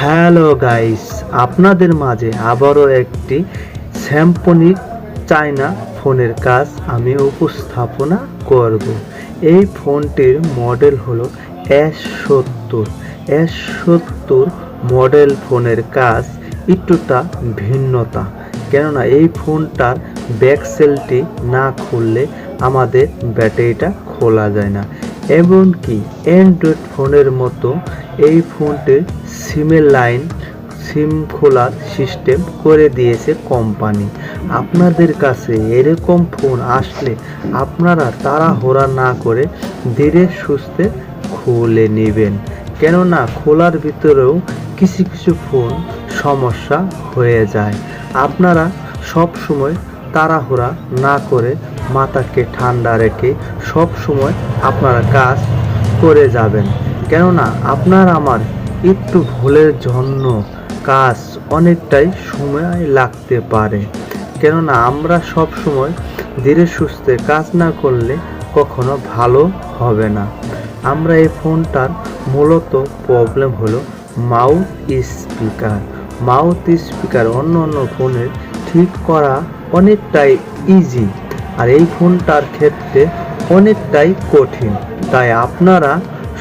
Hello guys, আপনাদের মাঝে আবারও একটি স্যামসং চায়না ফোনের কাজ আমি উপস্থাপনা করব। এই ফোনটির মডেল হলো S70 মডেল ফোনের কাজ একটুটা ভিন্নতা, কেননা এই ফোনটার ব্যাক সেলটি না খুললে আমাদের ব্যাটারিটা খোলা যায় না। এমনকি অ্যান্ড্রয়েড ফোনের মতো এই ফোনটির সিম খোলার সিস্টেম করে দিয়েছে কোম্পানি। আপনাদের কাছে এরকম ফোন আসলে আপনারা তাড়াহুড়া না করে ধীরে সুস্থে খুলে নেবেন, কেননা খোলার ভিতরেও কিছু কিছু ফোন সমস্যা হয়ে যায়। আপনারা সব সময় তাড়াহুড়া না করে মাথাকে ঠান্ডা রেখে সব সময় আপনারা কাজ করে যাবেন, কেননা আপনার আমার একটু ভুলের জন্য কাজ অনেকটাই সময় লাগতে পারে। কেননা আমরা সব সময় ধীরে সুস্থে কাজ না করলে কখনো ভালো হবে না। আমরা এই ফোনটার মূলত প্রবলেম হলো মাউথ স্পিকার অন্য ফোনের ঠিক করা অনেকটাই ইজি, আর এই ফোনটার ক্ষেত্রে অনেকটাই কঠিন। তাই আপনারা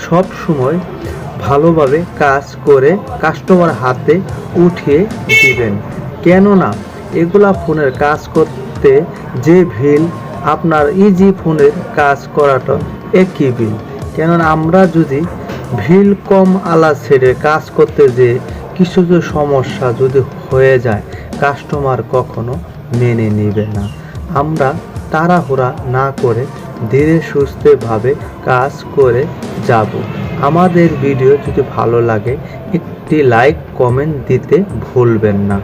সব সময় ভালোভাবে কাজ করে কাস্টমার হাতে উঠিয়ে দিবেন, কেননা এগুলা ফোনের কাজ করতে যে ভিল, আপনার ইজি ফোনের কাজ করাটা একই ভিল। কেননা আমরা যদি ভিল কম আলা ছেড়ে কাজ করতে যে কিছু সমস্যা যদি হয়ে যায়, কাস্টমার কখনো মেনে নেবে না। আমরা তাড়াহুড়া না করে ধীরে সুস্থভাবে কাজ করে যাব। আমাদের ভিডিও যদি ভালো লাগে একটি লাইক কমেন্ট দিতে ভুলবেন না।